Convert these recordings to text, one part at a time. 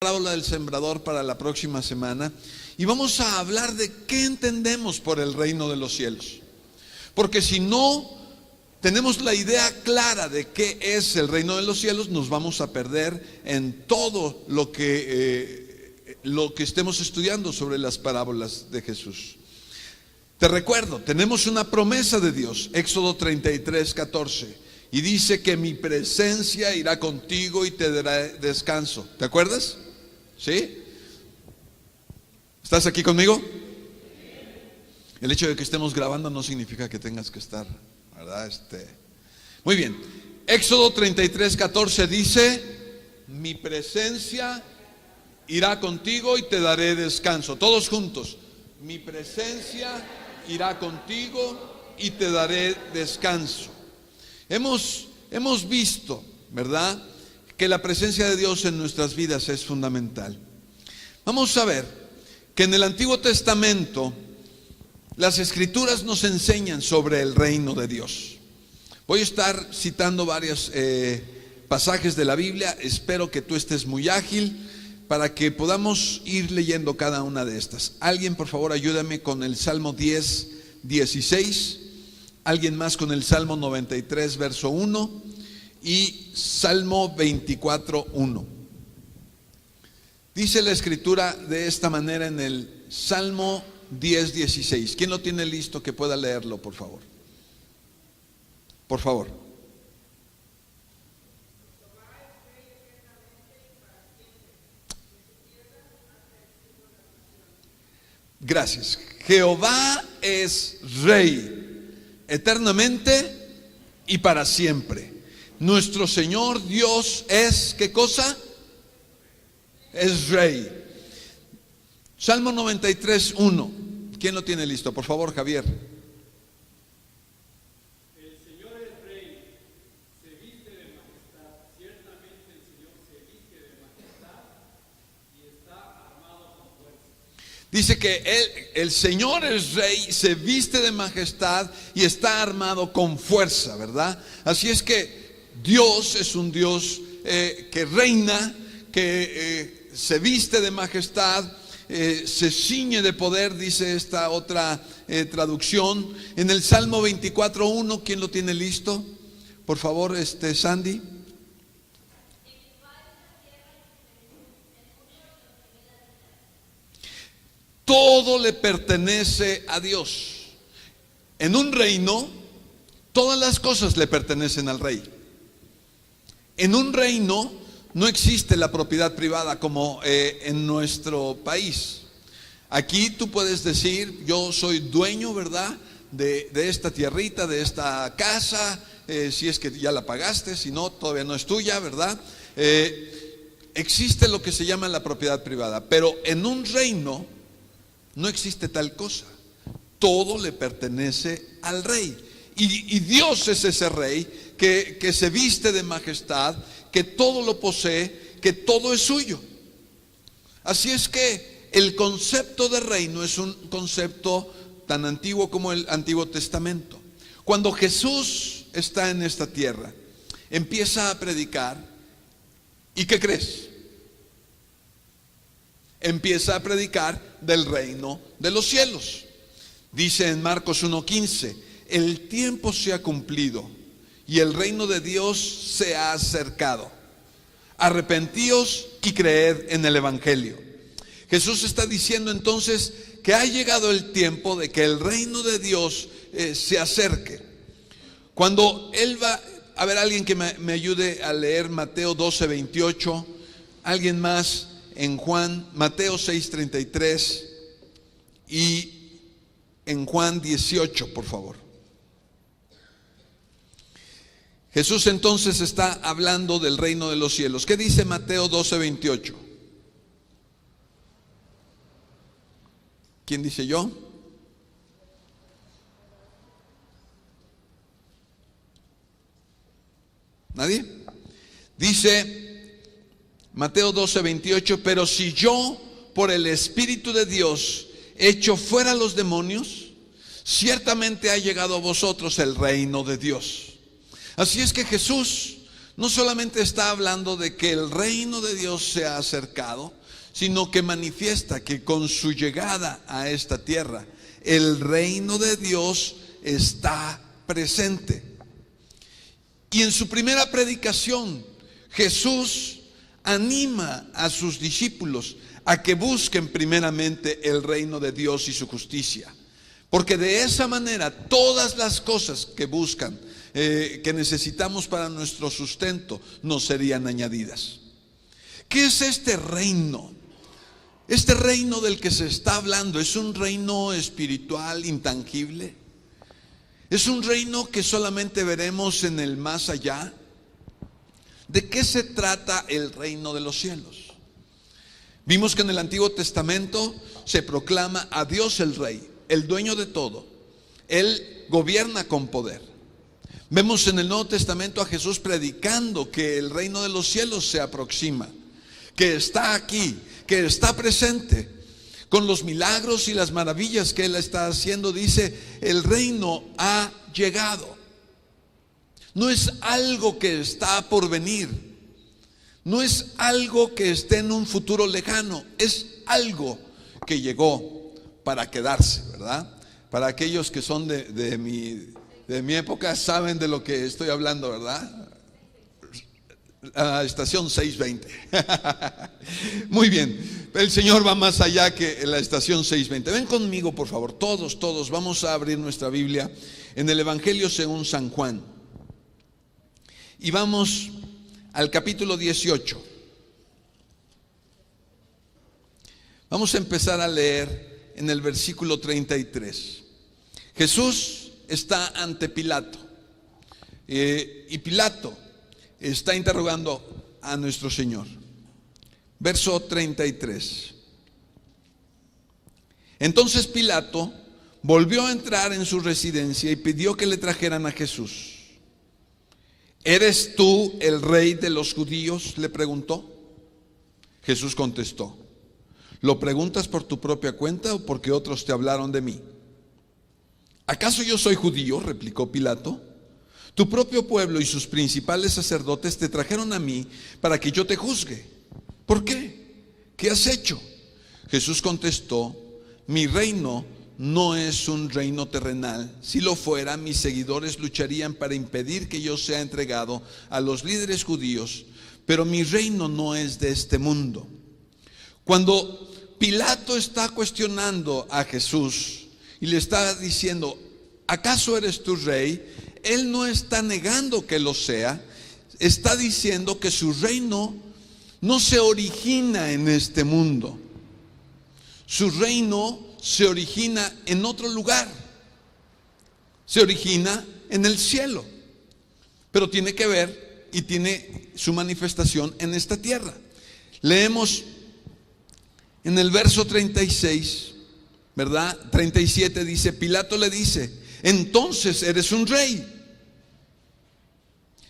parábola del sembrador para la próxima semana y vamos a hablar de qué entendemos por el reino de los cielos. Porque si no tenemos la idea clara de qué es el reino de los cielos, nos vamos a perder en todo lo que estemos estudiando sobre las parábolas de Jesús. Te recuerdo, tenemos una promesa de Dios, Éxodo 33:14, y dice que mi presencia irá contigo y te dará descanso. ¿Te acuerdas? ¿Sí? ¿Estás aquí conmigo? El hecho de que estemos grabando no significa que tengas que estar, ¿verdad? Muy bien. Éxodo 33:14 dice: mi presencia irá contigo y te daré descanso. Todos juntos. Mi presencia irá contigo y te daré descanso. Hemos visto, ¿verdad?, que la presencia de Dios en nuestras vidas es fundamental. Vamos a ver que en el Antiguo Testamento las Escrituras nos enseñan sobre el reino de Dios. Voy a estar citando varios pasajes de la Biblia. Espero que tú estés muy ágil para que podamos ir leyendo cada una de estas. Alguien, por favor, ayúdame con el Salmo 10:16. Alguien más con el Salmo 93, verso 1 y Salmo 24:1. Dice la Escritura de esta manera en el Salmo 10:16. ¿Quién lo tiene listo que pueda leerlo, por favor? Por favor. Gracias. Jehová es Rey, eternamente y para siempre. Nuestro Señor Dios es, ¿qué cosa? Es Rey. Salmo 93:1. ¿Quién lo tiene listo? Por favor, Javier. El Señor es Rey, se viste de majestad. Ciertamente el Señor se viste de majestad y está armado con fuerza. Dice que el Señor es Rey, se viste de majestad y está armado con fuerza, ¿verdad? Así es que Dios es un Dios que reina, que se viste de majestad, se ciñe de poder, dice esta otra traducción. En el Salmo 24:1, ¿quién lo tiene listo? Por favor, Sandy. Todo le pertenece a Dios. En un reino, todas las cosas le pertenecen al rey. En un reino no existe la propiedad privada como en nuestro país. Aquí tú puedes decir: yo soy dueño, ¿verdad?, de esta tierrita, de esta casa, si es que ya la pagaste, si no, todavía no es tuya, ¿verdad? Existe lo que se llama la propiedad privada, pero en un reino no existe tal cosa. Todo le pertenece al rey. Y Dios es ese rey que se viste de majestad, que todo lo posee, que todo es suyo. Así es que el concepto de reino es un concepto tan antiguo como el Antiguo Testamento. Cuando Jesús está en esta tierra, empieza a predicar. ¿Y qué crees? Empieza a predicar del reino de los cielos. Dice en Marcos 1:15: el tiempo se ha cumplido y el reino de Dios se ha acercado. Arrepentíos y creed en el Evangelio. Jesús está diciendo entonces que ha llegado el tiempo de que el reino de Dios se acerque. Cuando Él va, a ver, alguien que me ayude a leer Mateo 12:28, alguien más en Juan, Mateo 6:33 y en Juan 18, por favor. Jesús entonces está hablando del reino de los cielos. ¿Qué dice Mateo 12:28? ¿Quién dice yo? ¿Nadie? Dice Mateo 12:28: pero si yo por el Espíritu de Dios echo fuera los demonios, ciertamente ha llegado a vosotros el reino de Dios. Así es que Jesús no solamente está hablando de que el reino de Dios se ha acercado, sino que manifiesta que con su llegada a esta tierra, el reino de Dios está presente. Y en su primera predicación, Jesús anima a sus discípulos a que busquen primeramente el reino de Dios y su justicia, porque de esa manera todas las cosas que buscan, que necesitamos para nuestro sustento, nos serían añadidas. ¿Qué es este reino? Este reino del que se está hablando es un reino espiritual intangible. Es un reino que solamente veremos en el más allá. ¿De qué se trata el reino de los cielos? Vimos que en el Antiguo Testamento se proclama a Dios el Rey, el dueño de todo. Él gobierna con poder. Vemos en el Nuevo Testamento a Jesús predicando que el reino de los cielos se aproxima, que está aquí, que está presente. Con los milagros y las maravillas que Él está haciendo, dice, el reino ha llegado. No es algo que está por venir, no es algo que esté en un futuro lejano, es algo que llegó para quedarse, ¿verdad? Para aquellos que son de mi época saben de lo que estoy hablando, ¿verdad? Estación 620. Muy bien, el Señor va más allá que la estación 620. Ven conmigo, por favor, todos vamos a abrir nuestra Biblia en el Evangelio según San Juan. Y vamos al capítulo 18. Vamos a empezar a leer en el versículo 33. Jesús está ante Pilato, y Pilato está interrogando a nuestro Señor. Verso 33. Entonces Pilato volvió a entrar en su residencia y pidió que le trajeran a Jesús. ¿Eres tú el rey de los judíos?, le preguntó. Jesús contestó: ¿lo preguntas por tu propia cuenta o porque otros te hablaron de mí? ¿Acaso yo soy judío?, replicó Pilato. Tu propio pueblo y sus principales sacerdotes te trajeron a mí para que yo te juzgue. ¿Por qué? ¿Qué has hecho? Jesús contestó: mi reino no es un reino terrenal. Si lo fuera, mis seguidores lucharían para impedir que yo sea entregado a los líderes judíos, pero mi reino no es de este mundo. Cuando Pilato está cuestionando a Jesús y le está diciendo: ¿acaso eres tu rey?, él no está negando que lo sea, está diciendo que su reino no se origina en este mundo. Su reino se origina en otro lugar, se origina en el cielo, pero tiene que ver y tiene su manifestación en esta tierra. Leemos en el verso 36, ¿verdad? 37 dice: Pilato le dice: entonces eres un rey.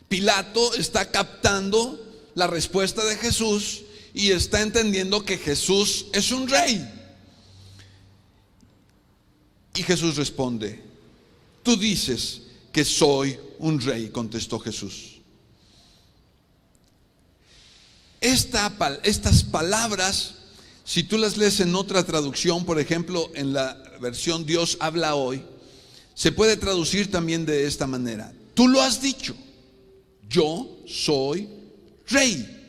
Pilato está captando la respuesta de Jesús y está entendiendo que Jesús es un rey. Y Jesús responde: tú dices que soy un rey, contestó Jesús. Estas palabras, si tú las lees en otra traducción, por ejemplo en la versión Dios habla hoy, se puede traducir también de esta manera: tú lo has dicho, yo soy rey.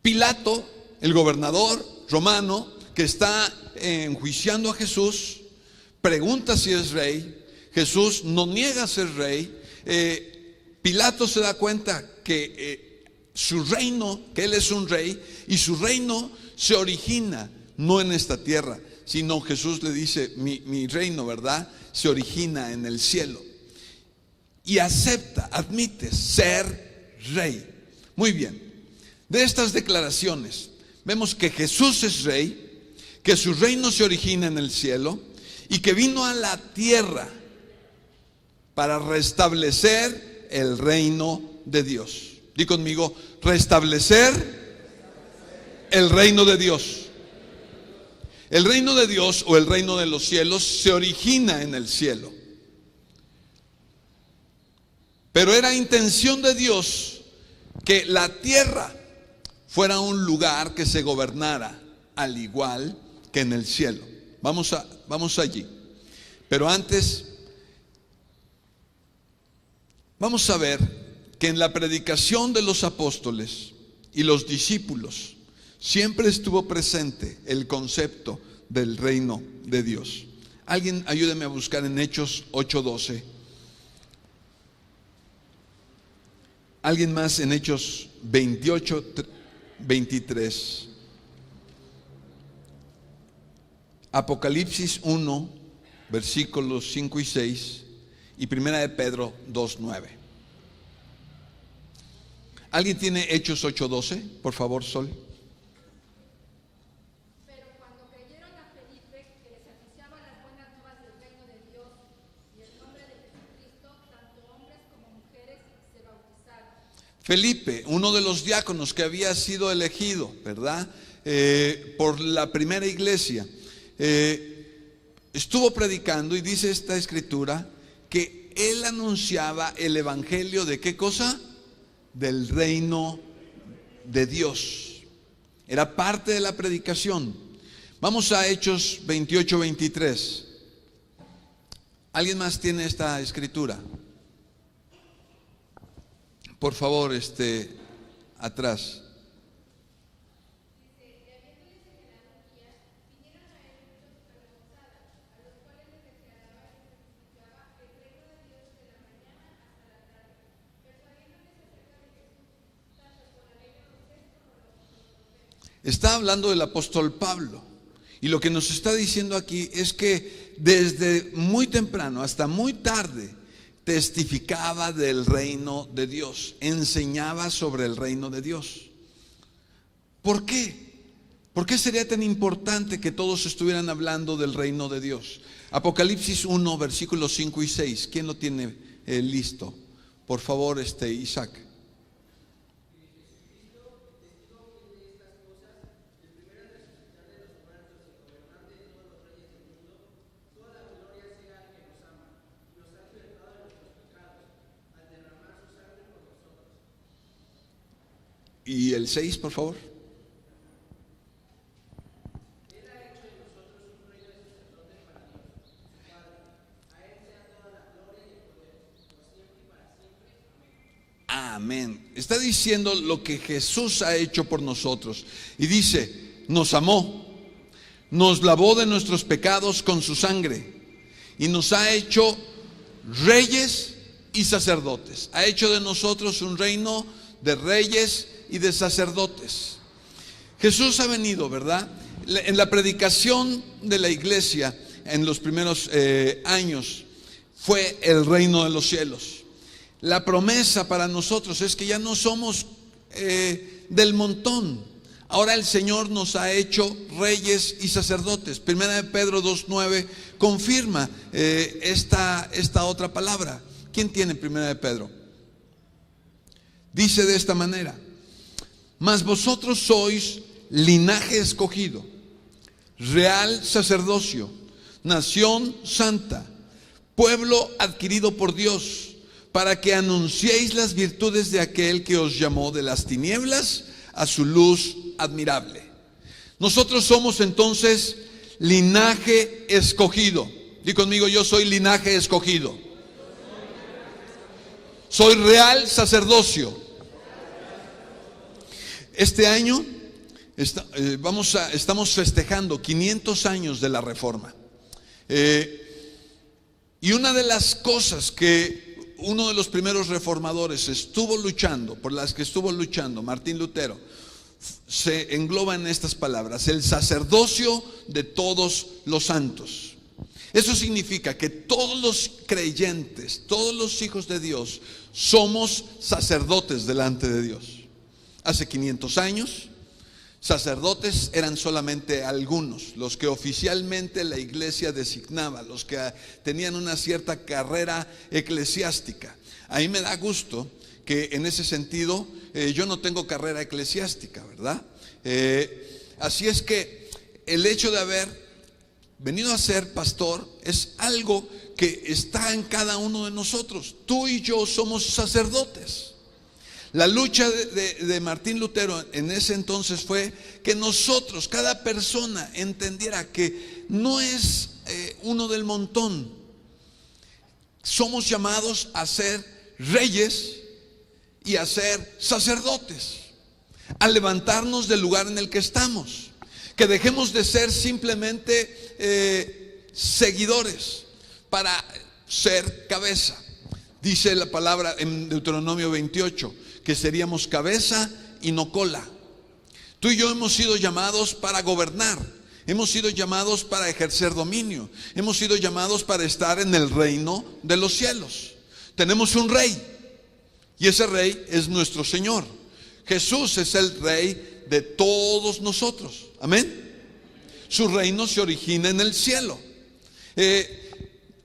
Pilato, el gobernador romano que está enjuiciando a Jesús, pregunta si es rey. Jesús no niega ser rey. Pilato se da cuenta que su reino, que él es un rey, y su reino se origina no en esta tierra, sino Jesús le dice: mi reino, ¿verdad?, se origina en el cielo. Y acepta, admite ser rey. Muy bien, de estas declaraciones vemos que Jesús es rey, que su reino se origina en el cielo y que vino a la tierra para restablecer el reino de Dios. Di conmigo: restablecer el reino de Dios. El reino de Dios o el reino de los cielos se origina en el cielo. Pero era intención de Dios que la tierra fuera un lugar que se gobernara al igual que en el cielo. Vamos allí. Pero antes, vamos a ver que en la predicación de los apóstoles y los discípulos siempre estuvo presente el concepto del reino de Dios. Alguien ayúdeme a buscar en Hechos 8:12. Alguien más en Hechos 28:23. Apocalipsis 1, versículos 5 y 6. Y Primera de Pedro 2:9. ¿Alguien tiene Hechos 8:12? Por favor, Sol. Pero cuando creyeron a Felipe, que les anunciaba las buenas nuevas del reino de Dios y el nombre de Jesucristo, tanto hombres como mujeres se bautizaron. Felipe, uno de los diáconos que había sido elegido, ¿verdad? Por la primera iglesia, estuvo predicando, y dice esta escritura que él anunciaba el evangelio de ¿qué cosa? Del reino de Dios. Era parte de la predicación. Vamos a Hechos 28:23. ¿Alguien más tiene esta escritura? Por favor, atrás. Está hablando del apóstol Pablo, y lo que nos está diciendo aquí es que desde muy temprano hasta muy tarde testificaba del reino de Dios, enseñaba sobre el reino de Dios. ¿Por qué? ¿Por qué sería tan importante que todos estuvieran hablando del reino de Dios? Apocalipsis 1, versículos 5 y 6. ¿Quién lo tiene listo? Por favor, Isaac. Y el 6, por favor. Amén. Está diciendo lo que Jesús ha hecho por nosotros. Y dice, nos amó, nos lavó de nuestros pecados con su sangre y nos ha hecho reyes y sacerdotes. Ha hecho de nosotros un reino de reyes y de sacerdotes. Jesús ha venido, ¿verdad? En la predicación de la iglesia en los primeros años fue el reino de los cielos. La promesa para nosotros es que ya no somos del montón. Ahora el Señor nos ha hecho reyes y sacerdotes. Primera de Pedro 2:9 confirma esta otra palabra. ¿Quién tiene Primera de Pedro? Dice de esta manera: mas vosotros sois linaje escogido, real sacerdocio, nación santa, pueblo adquirido por Dios, para que anunciéis las virtudes de aquel que os llamó de las tinieblas a su luz admirable. Nosotros somos entonces linaje escogido. Di conmigo: yo soy linaje escogido. Soy real sacerdocio. Este año estamos festejando 500 años de la Reforma. Y una de las cosas que uno de los primeros reformadores por las que estuvo luchando, Martín Lutero, se engloba en estas palabras: el sacerdocio de todos los santos. Eso significa que todos los creyentes, todos los hijos de Dios, somos sacerdotes delante de Dios. Hace 500 años, sacerdotes eran solamente algunos, los que oficialmente la iglesia designaba, los que tenían una cierta carrera eclesiástica. A mí me da gusto que en ese sentido yo no tengo carrera eclesiástica, ¿verdad? Así es que el hecho de haber venido a ser pastor es algo que está en cada uno de nosotros. Tú y yo somos sacerdotes. La lucha de Martín Lutero en ese entonces fue que nosotros, cada persona, entendiera que no es uno del montón. Somos llamados a ser reyes y a ser sacerdotes, a levantarnos del lugar en el que estamos, que dejemos de ser simplemente seguidores para ser cabeza. Dice la palabra en Deuteronomio 28 que seríamos cabeza y no cola. Tú y yo hemos sido llamados para gobernar, hemos sido llamados para ejercer dominio, hemos sido llamados para estar en el reino de los cielos. Tenemos un rey y ese rey es nuestro Señor. Jesús es el rey de todos nosotros. Amén. Su reino se origina en el cielo.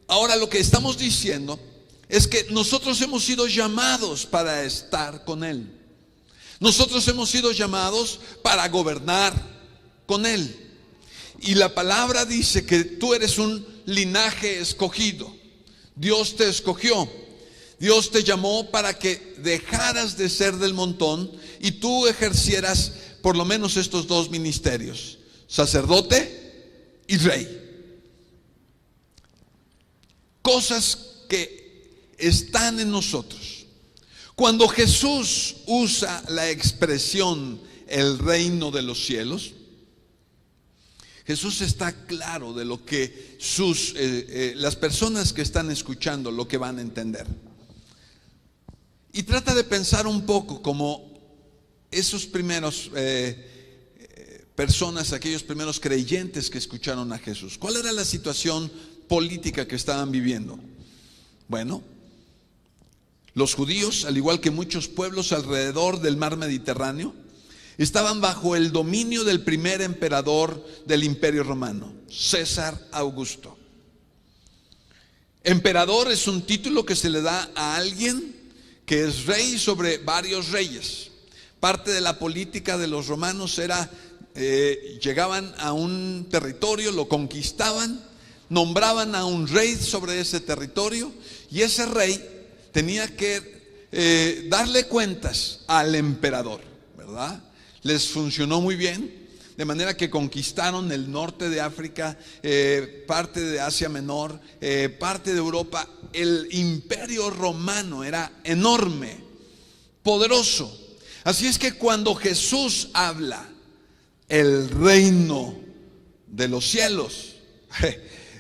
Ahora lo que estamos diciendo es que nosotros hemos sido llamados para estar con Él. Nosotros hemos sido llamados para gobernar con Él. Y la palabra dice que tú eres un linaje escogido. Dios te escogió. Dios te llamó para que dejaras de ser del montón y tú ejercieras por lo menos estos dos ministerios: sacerdote y rey. Cosas que están en nosotros. Cuando Jesús usa la expresión el reino de los cielos, Jesús está claro de lo que las personas que están escuchando lo que van a entender. Y trata de pensar un poco como esos primeros personas, aquellos primeros creyentes que escucharon a Jesús. ¿Cuál era la situación política que estaban viviendo? Bueno, los judíos, al igual que muchos pueblos alrededor del mar Mediterráneo, estaban bajo el dominio del primer emperador del Imperio Romano, César Augusto. Emperador es un título que se le da a alguien que es rey sobre varios reyes. Parte de la política de los romanos era, llegaban a un territorio, lo conquistaban, nombraban a un rey sobre ese territorio y ese rey tenía que darle cuentas al emperador, ¿verdad? Les funcionó muy bien, de manera que conquistaron el norte de África, parte de Asia Menor, parte de Europa. El imperio romano era enorme, poderoso. Así es que cuando Jesús habla el reino de los cielos,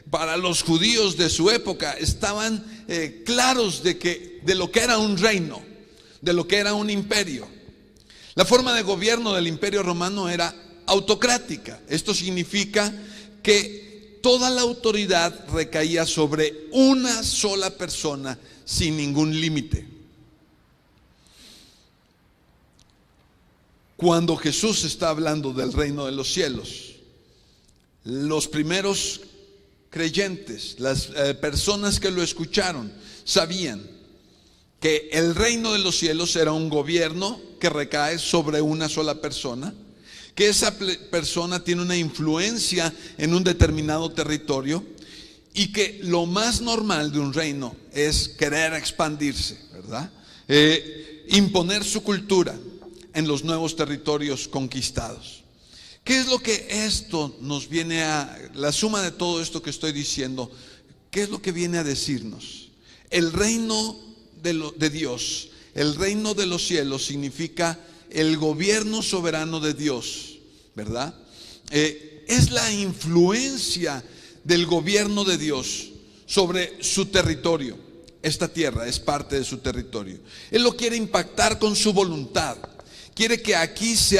para los judíos de su época estaban claros de lo que era un reino, de lo que era un imperio. La forma de gobierno del Imperio Romano era autocrática. Esto significa que toda la autoridad recaía sobre una sola persona sin ningún límite. Cuando Jesús está hablando del reino de los cielos, los primeros creyentes, las personas que lo escucharon, sabían que el reino de los cielos era un gobierno que recae sobre una sola persona, que esa persona tiene una influencia en un determinado territorio y que lo más normal de un reino es querer expandirse, ¿verdad? Imponer su cultura en los nuevos territorios conquistados. ¿Qué es lo que esto nos viene la suma de todo esto que estoy diciendo, qué es lo que viene a decirnos? El reino de Dios, el reino de los cielos significa el gobierno soberano de Dios, ¿verdad? Es la influencia del gobierno de Dios sobre su territorio. Esta tierra es parte de su territorio. Él lo quiere impactar con su voluntad. Quiere que aquí se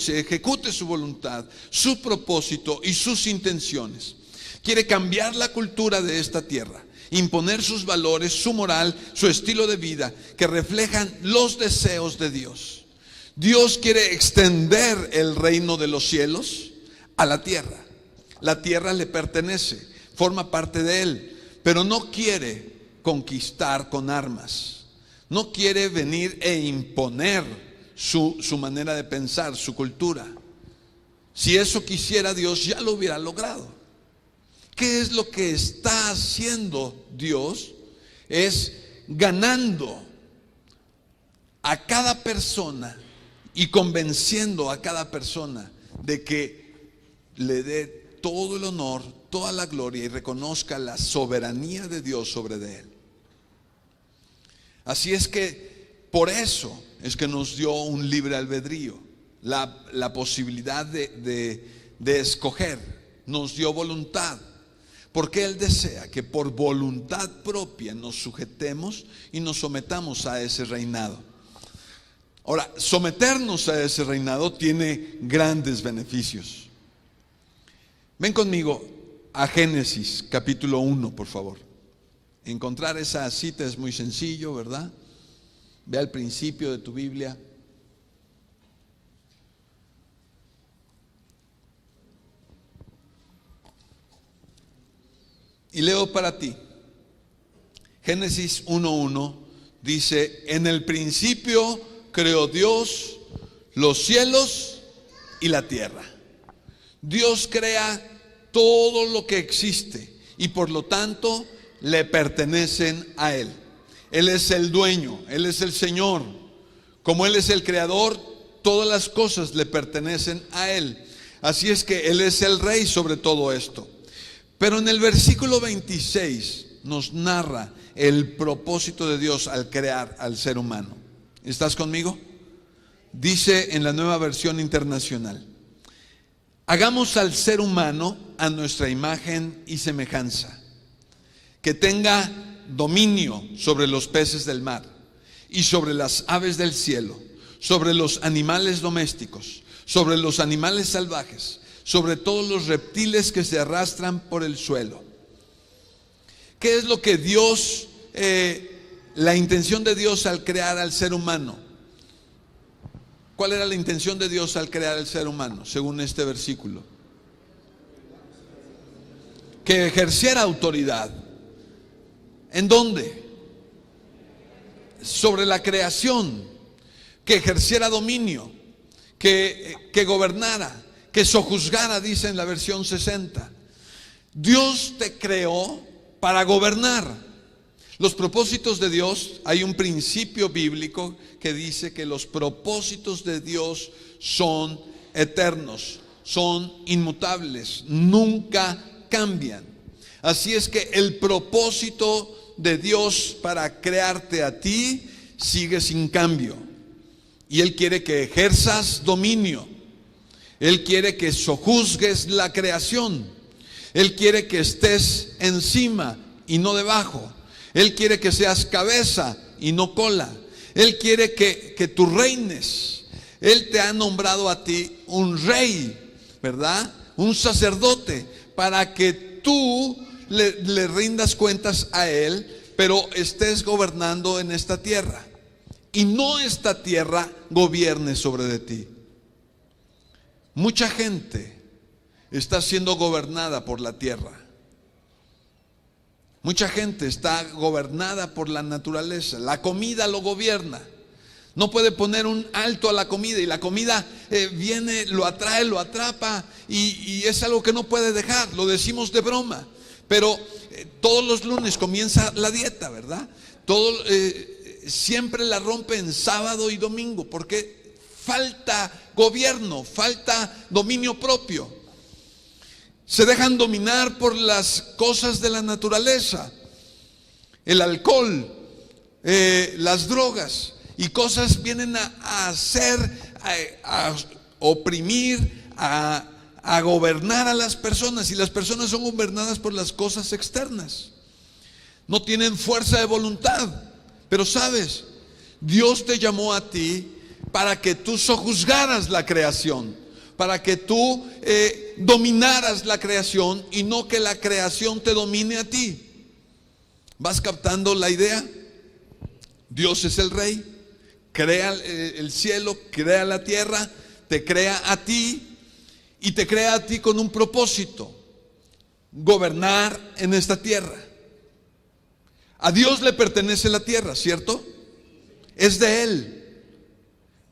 ejecute su voluntad, su propósito y sus intenciones. Quiere cambiar la cultura de esta tierra, imponer sus valores, su moral, su estilo de vida que reflejan los deseos de Dios. Dios quiere extender el reino de los cielos a la tierra. La tierra le pertenece, forma parte de Él, pero no quiere conquistar con armas. No quiere venir e imponer su manera de pensar, su cultura. Si eso quisiera Dios, ya lo hubiera logrado. ¿Qué es lo que está haciendo Dios? Es ganando a cada persona y convenciendo a cada persona de que le dé todo el honor, toda la gloria y reconozca la soberanía de Dios sobre de él. Así es que por eso es que nos dio un libre albedrío, la posibilidad de escoger, nos dio voluntad, porque Él desea que por voluntad propia nos sujetemos y nos sometamos a ese reinado. Ahora, someternos a ese reinado tiene grandes beneficios. Ven conmigo a Génesis capítulo 1, por favor. Encontrar esa cita es muy sencillo, ¿verdad? Ve al principio de tu Biblia. Y leo para ti. Génesis 1:1 dice: en el principio creó Dios los cielos y la tierra. Dios crea todo lo que existe y por lo tanto le pertenecen a Él. Él es el dueño, Él es el Señor. Como Él es el creador, todas las cosas le pertenecen a Él. Así es que Él es el rey sobre todo esto. Pero en el versículo 26 nos narra el propósito de Dios al crear al ser humano. ¿Estás conmigo? Dice en la Nueva Versión Internacional: hagamos al ser humano a nuestra imagen y semejanza, que tenga dominio sobre los peces del mar y sobre las aves del cielo, sobre los animales domésticos, sobre los animales salvajes, sobre todos los reptiles que se arrastran por el suelo. ¿Qué es lo que Dios, la intención de Dios al crear al ser humano? ¿Cuál era la intención de Dios al crear al ser humano, según este versículo? Que ejerciera autoridad. ¿En dónde? Sobre la creación. Que ejerciera dominio, que gobernara, que sojuzgara, dice en la versión 60. Dios te creó para gobernar. Los propósitos de Dios, hay un principio bíblico que dice que los propósitos de Dios son eternos, son inmutables, nunca cambian. Así es que el propósito de Dios para crearte a ti sigue sin cambio. Y Él quiere que ejerzas dominio. Él quiere que sojuzgues la creación. Él quiere que estés encima y no debajo. Él quiere que seas cabeza y no cola. Él quiere que tú reines. Él te ha nombrado a ti un rey, ¿verdad? Un sacerdote, para que tú le rindas cuentas a Él, pero estés gobernando en esta tierra. Y no esta tierra gobierne sobre de ti. Mucha gente está siendo gobernada por la tierra. Mucha gente está gobernada por la naturaleza. La comida lo gobierna. No puede poner un alto a la comida, y la comida viene, lo atrae, lo atrapa, y es algo que no puede dejar. Lo decimos de broma, pero todos los lunes comienza la dieta, ¿verdad? Siempre la rompe en sábado y domingo, porque falta gobierno, falta dominio propio. Se dejan dominar por las cosas de la naturaleza, el alcohol, las drogas, y cosas vienen a hacer, a oprimir, a gobernar a las personas, y las personas son gobernadas por las cosas externas. No tienen fuerza de voluntad. Pero sabes, Dios te llamó a ti para que tú sojuzgaras la creación, para que tú dominaras la creación y no que la creación te domine a ti. ¿Vas captando la idea? Dios es el rey, crea el cielo, crea la tierra, te crea a ti, y te crea a ti con un propósito: gobernar en esta tierra. A Dios le pertenece la tierra, ¿cierto? Es de Él.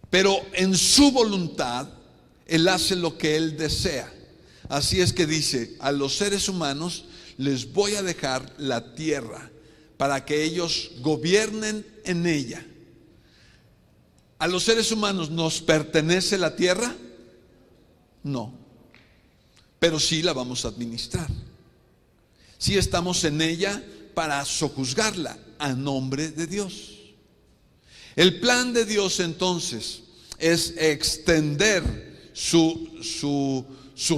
Pero en su voluntad, Él hace lo que Él desea. Así es que dice: a los seres humanos les voy a dejar la tierra para que ellos gobiernen en ella. ¿A los seres humanos nos pertenece la tierra? No, pero sí la vamos a administrar. Sí estamos en ella para sojuzgarla a nombre de Dios. El plan de Dios entonces es extender su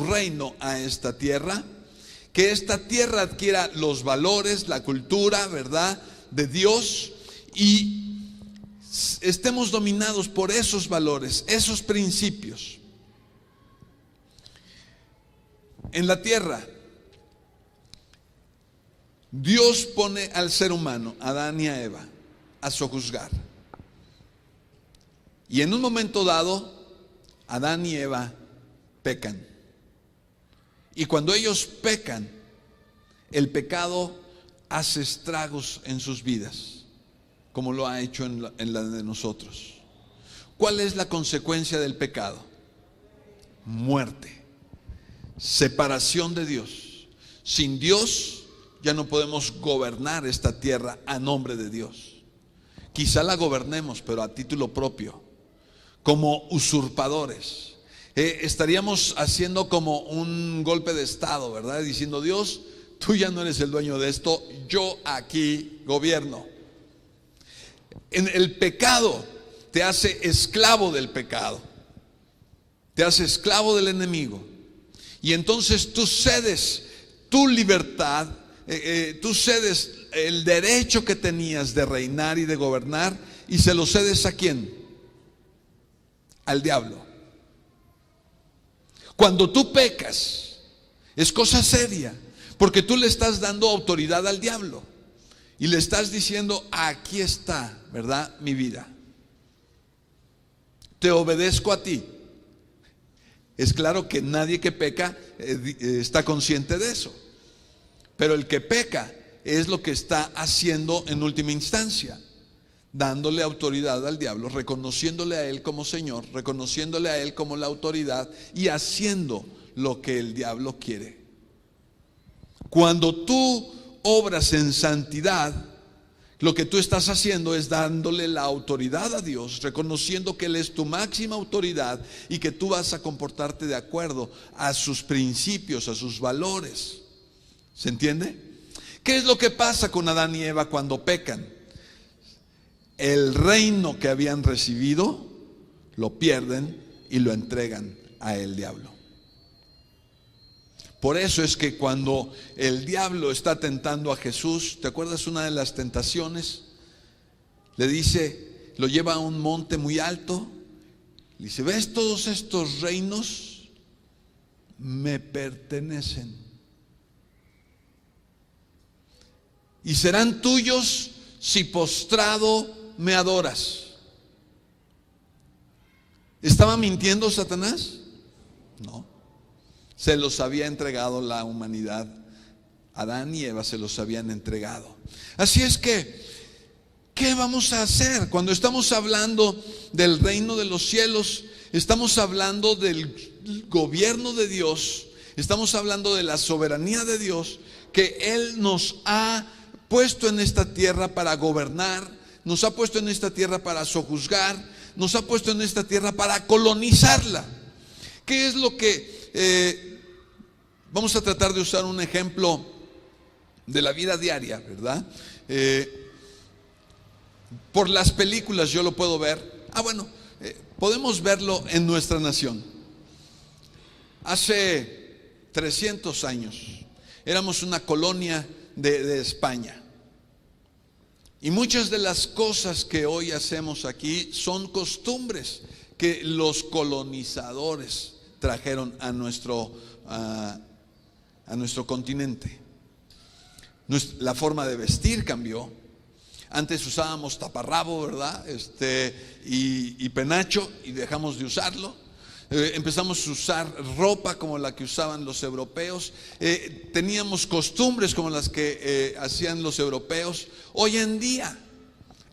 reino a esta tierra, que esta tierra adquiera los valores, la cultura, ¿verdad?, de Dios, y estemos dominados por esos valores, esos principios. En la tierra, Dios pone al ser humano, a Adán y a Eva, a sojuzgar. Y en un momento dado, Adán y Eva pecan. Y cuando ellos pecan, el pecado hace estragos en sus vidas, como lo ha hecho en la de nosotros. ¿Cuál es la consecuencia del pecado? Muerte, separación de Dios. Sin Dios ya no podemos gobernar esta tierra a nombre de Dios. Quizá la gobernemos, pero a título propio, como usurpadores. Estaríamos haciendo como un golpe de estado, ¿verdad? Diciendo: Dios, tú ya no eres el dueño de esto, yo aquí gobierno. En el pecado te hace esclavo del pecado, te hace esclavo del enemigo, y entonces tú cedes tu libertad, tú cedes el derecho que tenías de reinar y de gobernar, y se lo cedes ¿a quién? Al diablo. Cuando tú pecas, es cosa seria, porque tú le estás dando autoridad al diablo y le estás diciendo: aquí está, ¿verdad?, mi vida. Te obedezco a ti. Es claro que nadie que peca está consciente de eso, pero el que peca es lo que está haciendo en última instancia, dándole autoridad al diablo, reconociéndole a él como Señor, reconociéndole a él como la autoridad y haciendo lo que el diablo quiere. Cuando tú obras en santidad, lo que tú estás haciendo es dándole la autoridad a Dios, reconociendo que Él es tu máxima autoridad y que tú vas a comportarte de acuerdo a sus principios, a sus valores. ¿Se entiende? ¿Qué es lo que pasa con Adán y Eva cuando pecan? El reino que habían recibido lo pierden y lo entregan a el diablo. Por eso es que cuando el diablo está tentando a Jesús, ¿te acuerdas una de las tentaciones? Le dice, lo lleva a un monte muy alto, le dice: ¿ves todos estos reinos? Me pertenecen y serán tuyos si postrado me adoras. ¿Estaba mintiendo Satanás? No. Se los había entregado la humanidad. Adán y Eva se los habían entregado. Así es que, ¿qué vamos a hacer? Cuando estamos hablando del reino de los cielos, estamos hablando del gobierno de Dios, estamos hablando de la soberanía de Dios, que Él nos ha puesto en esta tierra para gobernar, nos ha puesto en esta tierra para sojuzgar, nos ha puesto en esta tierra para colonizarla. ¿Qué es lo que vamos a tratar de usar un ejemplo de la vida diaria, ¿verdad? Por las películas yo lo puedo ver. Podemos verlo en nuestra nación. Hace 300 años éramos una colonia de España. Y muchas de las cosas que hoy hacemos aquí son costumbres que los colonizadores trajeron a nuestro continente. La forma de vestir cambió. Antes usábamos taparrabo, ¿verdad? Y penacho, y dejamos de usarlo. Empezamos a usar ropa como la que usaban los europeos. Teníamos costumbres como las que hacían los europeos. Hoy en día,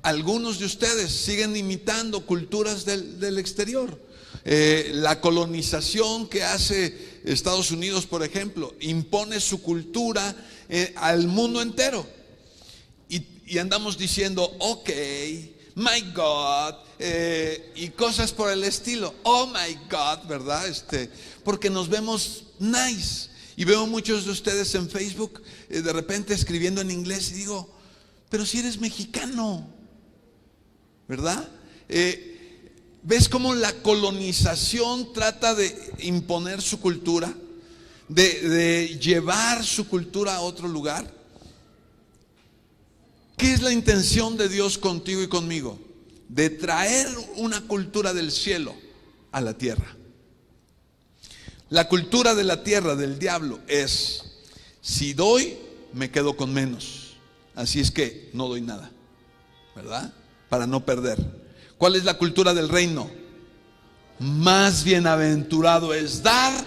algunos de ustedes siguen imitando culturas del exterior. La colonización que hace Estados Unidos, por ejemplo, impone su cultura al mundo entero. Y andamos diciendo, ok, my God, y cosas por el estilo. Oh my God, ¿verdad? Porque nos vemos nice. Y veo muchos de ustedes en Facebook de repente escribiendo en inglés y digo, pero si eres mexicano, ¿verdad? ¿Ves cómo la colonización trata de imponer su cultura? De llevar su cultura a otro lugar. ¿Qué es la intención de Dios contigo y conmigo? De traer una cultura del cielo a la tierra. La cultura de la tierra del diablo es: si doy, me quedo con menos, así es que no doy nada, ¿verdad? Para no perder. ¿Cuál es la cultura del reino? Más bienaventurado es dar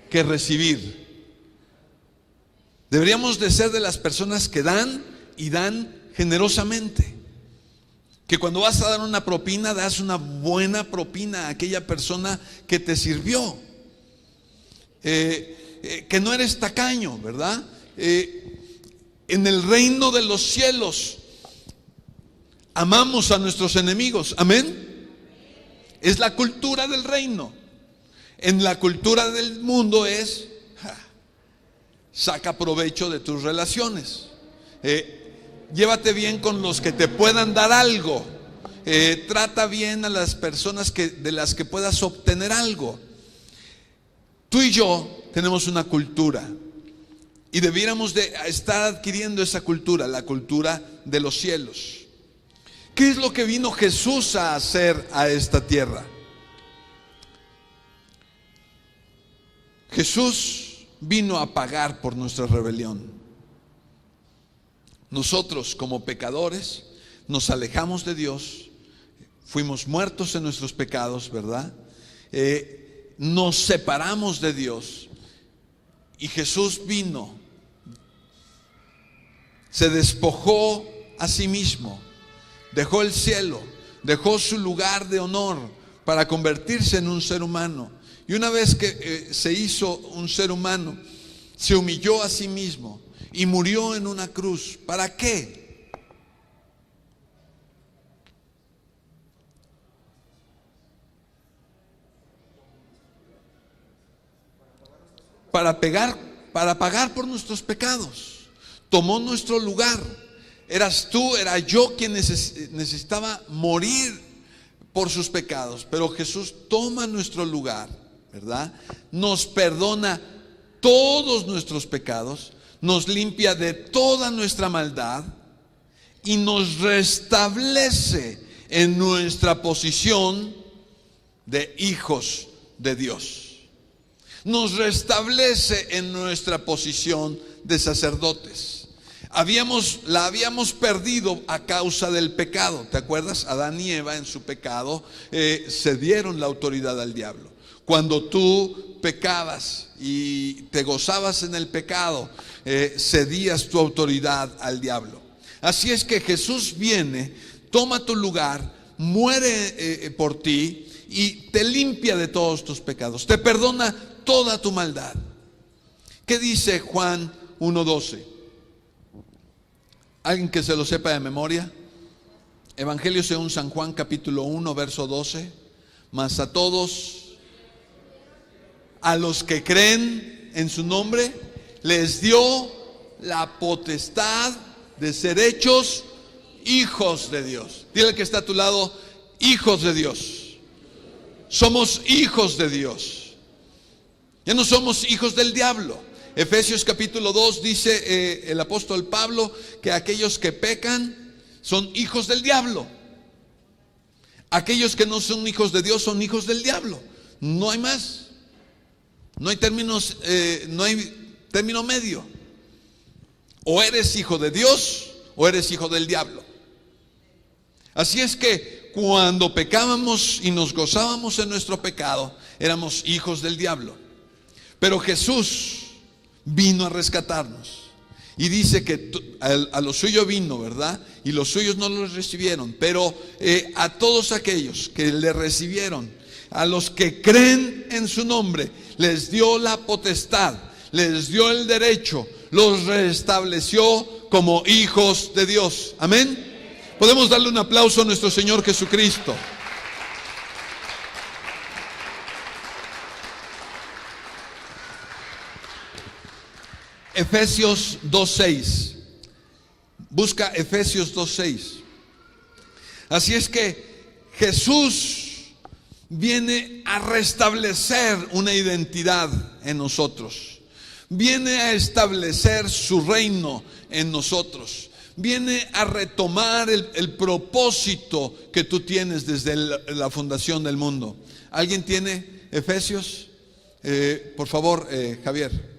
que recibir. Deberíamos de ser de las personas que dan y dan generosamente. Que cuando vas a dar una propina, das una buena propina a aquella persona que te sirvió. Que no eres tacaño, ¿verdad? En el reino de los cielos amamos a nuestros enemigos, amén. Es la cultura del reino. En la cultura del mundo es saca provecho de tus relaciones, llévate bien con los que te puedan dar algo, trata bien a las personas de las que puedas obtener algo. Tú y yo tenemos una cultura y debiéramos de estar adquiriendo esa cultura, la cultura de los cielos. ¿Qué es lo que vino Jesús a hacer a esta tierra? Jesús vino a pagar por nuestra rebelión. Nosotros como pecadores nos alejamos de Dios, fuimos muertos en nuestros pecados, ¿verdad? Nos separamos de Dios y Jesús vino, se despojó a sí mismo, dejó el cielo, dejó su lugar de honor para convertirse en un ser humano. Y una vez que se hizo un ser humano, se humilló a sí mismo y murió en una cruz. ¿Para qué? Para pagar por nuestros pecados. Tomó nuestro lugar. Eras tú, era yo quien necesitaba morir por sus pecados, pero Jesús toma nuestro lugar, ¿verdad? Nos perdona todos nuestros pecados, nos limpia de toda nuestra maldad y nos restablece en nuestra posición de hijos de Dios. Nos restablece en nuestra posición de sacerdotes. La habíamos perdido a causa del pecado. ¿Te acuerdas? Adán y Eva en su pecado cedieron la autoridad al diablo. Cuando tú pecabas y te gozabas en el pecado, cedías tu autoridad al diablo. Así es que Jesús viene, toma tu lugar, muere por ti y te limpia de todos tus pecados, te perdona toda tu maldad. ¿Qué dice Juan 1:12? ¿Alguien que se lo sepa de memoria? Evangelio según San Juan capítulo 1 verso 12. Mas a todos, a los que creen en su nombre, les dio la potestad de ser hechos hijos de Dios. Dile al que está a tu lado, hijos de Dios. Somos hijos de Dios. Ya no somos hijos del diablo. Efesios capítulo 2 dice el apóstol Pablo que aquellos que pecan son hijos del diablo. Aquellos que no son hijos de Dios son hijos del diablo. No hay más. No hay término medio. O eres hijo de Dios o eres hijo del diablo. Así es que cuando pecábamos y nos gozábamos en nuestro pecado, éramos hijos del diablo. Pero Jesús vino a rescatarnos. Y dice que a lo suyo vino, ¿verdad? Y los suyos no los recibieron. Pero a todos aquellos que le recibieron, a los que creen en su nombre, les dio la potestad, les dio el derecho, los restableció como hijos de Dios. Amén. Podemos darle un aplauso a nuestro Señor Jesucristo. Efesios 2:6. Busca Efesios 2:6. Así es que Jesús viene a restablecer una identidad en nosotros. Viene a establecer su reino en nosotros. Viene a retomar el propósito que tú tienes desde la fundación del mundo. ¿Alguien tiene Efesios? Por favor, Javier.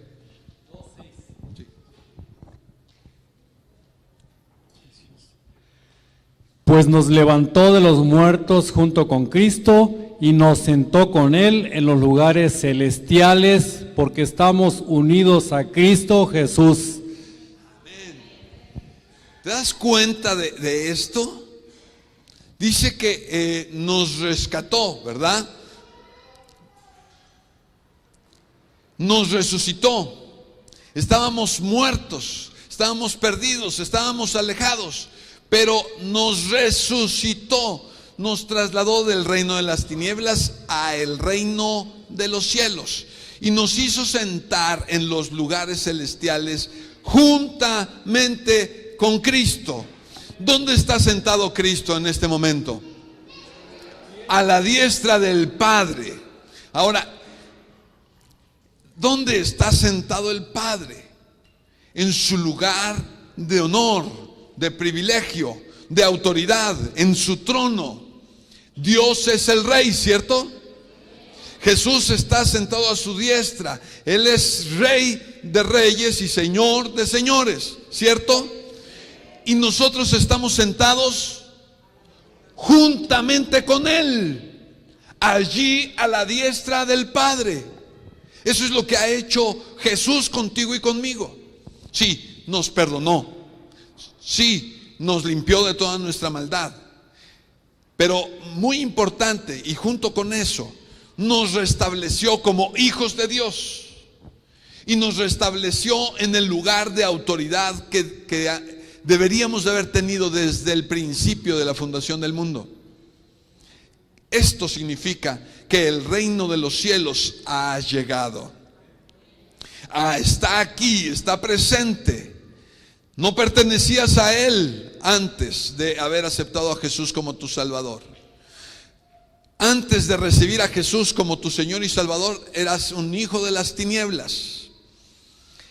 Pues nos levantó de los muertos junto con Cristo y nos sentó con Él en los lugares celestiales, porque estamos unidos a Cristo Jesús. Amén. ¿Te das cuenta de esto? Dice que nos rescató, ¿verdad? Nos resucitó. Estábamos muertos, estábamos perdidos, estábamos alejados, pero nos resucitó, nos trasladó del reino de las tinieblas a el reino de los cielos y nos hizo sentar en los lugares celestiales juntamente con Cristo. ¿Dónde está sentado Cristo en este momento? A la diestra del Padre. Ahora, ¿dónde está sentado el Padre? En su lugar de honor, de privilegio, de autoridad, en su trono. Dios es el Rey, ¿cierto? Jesús está sentado a su diestra. Él es Rey de reyes y Señor de señores, ¿cierto? Y nosotros estamos sentados juntamente con Él, allí a la diestra del Padre. Eso es lo que ha hecho Jesús contigo y conmigo. Sí, nos perdonó. Sí, nos limpió de toda nuestra maldad. Pero muy importante, y junto con eso, nos restableció como hijos de Dios. Y nos restableció en el lugar de autoridad que deberíamos de haber tenido desde el principio de la fundación del mundo. Esto significa que el reino de los cielos ha llegado. Está aquí, está presente. No pertenecías a Él antes de haber aceptado a Jesús como tu Salvador. Antes de recibir a Jesús como tu Señor y Salvador, eras un hijo de las tinieblas,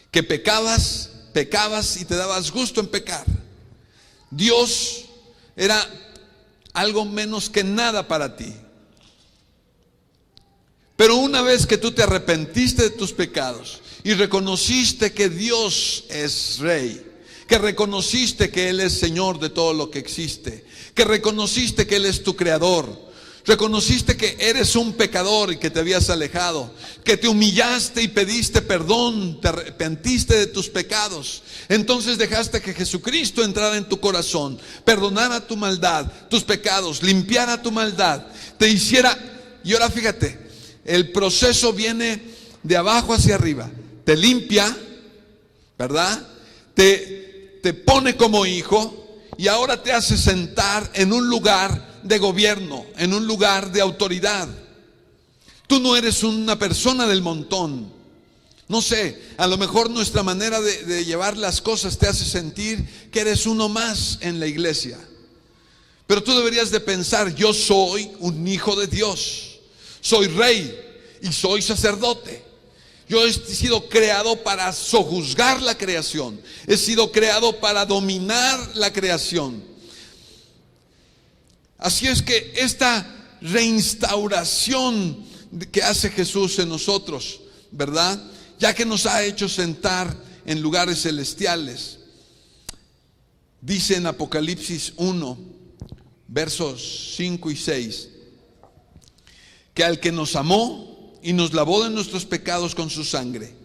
que pecabas y te dabas gusto en pecar. Dios era algo menos que nada para ti. Pero una vez que tú te arrepentiste de tus pecados y reconociste que Dios es Rey, que reconociste que Él es Señor de todo lo que existe, que reconociste que Él es tu Creador, reconociste que eres un pecador y que te habías alejado, que te humillaste y pediste perdón, te arrepentiste de tus pecados, entonces dejaste que Jesucristo entrara en tu corazón, perdonara tu maldad, tus pecados, limpiara tu maldad, te hiciera. Y ahora fíjate, el proceso viene de abajo hacia arriba, te limpia, ¿verdad? Te pone como hijo y ahora te hace sentar en un lugar de gobierno, en un lugar de autoridad. Tú no eres una persona del montón. No sé, a lo mejor nuestra manera de llevar las cosas te hace sentir que eres uno más en la iglesia. Pero tú deberías de pensar: yo soy un hijo de Dios, soy rey y soy sacerdote. Yo he sido creado para sojuzgar la creación. He sido creado para dominar la creación. Así es que esta reinstauración que hace Jesús en nosotros, ¿verdad? Ya que nos ha hecho sentar en lugares celestiales. Dice en Apocalipsis 1, versos 5 y 6, que al que nos amó y nos lavó de nuestros pecados con su sangre,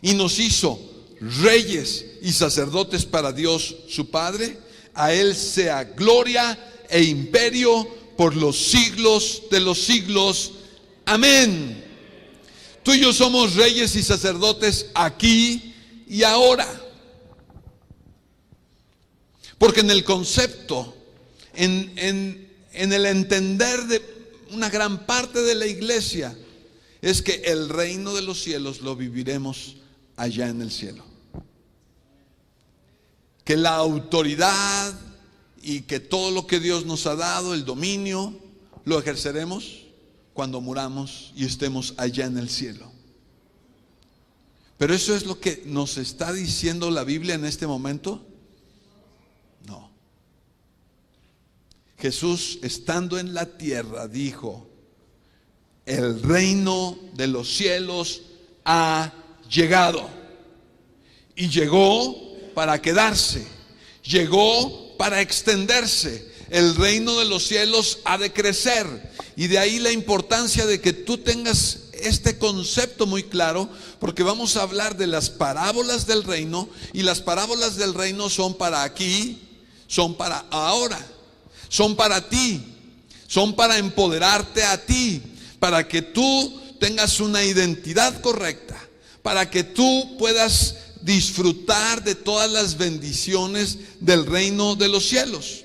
y nos hizo reyes y sacerdotes para Dios su Padre, a Él sea gloria e imperio por los siglos de los siglos. Amén. Tú y yo somos reyes y sacerdotes aquí y ahora. Porque en el concepto, en el entender de una gran parte de la iglesia, es que el reino de los cielos lo viviremos allá en el cielo. Que la autoridad y que todo lo que Dios nos ha dado, el dominio, lo ejerceremos cuando muramos y estemos allá en el cielo. Pero eso es lo que nos está diciendo la Biblia en este momento. No. Jesús, estando en la tierra, dijo: el reino de los cielos ha llegado. Y llegó para quedarse, llegó para extenderse. El reino de los cielos ha de crecer. Y de ahí la importancia de que tú tengas este concepto muy claro, porque vamos a hablar de las parábolas del reino, y las parábolas del reino son para aquí, son para ahora, son para ti, son para empoderarte a ti, para que tú tengas una identidad correcta, para que tú puedas disfrutar de todas las bendiciones del reino de los cielos.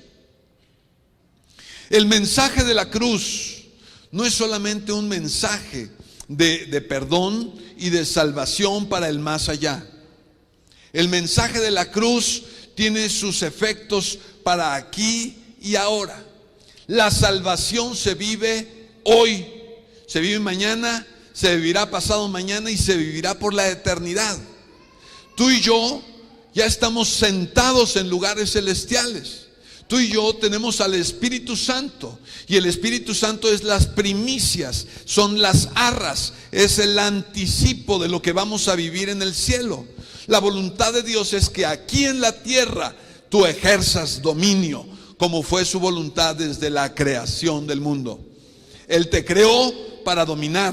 El mensaje de la cruz no es solamente un mensaje de perdón y de salvación para el más allá. El mensaje de la cruz tiene sus efectos para aquí y ahora. La salvación se vive hoy, se vive mañana, se vivirá pasado mañana y se vivirá por la eternidad. Tú y yo ya estamos sentados en lugares celestiales. Tú y yo tenemos al Espíritu Santo, y el Espíritu Santo es las primicias, son las arras, es el anticipo de lo que vamos a vivir en el cielo. La voluntad de Dios es que aquí en la tierra tú ejerzas dominio, como fue su voluntad desde la creación del mundo. Él te creó para dominar,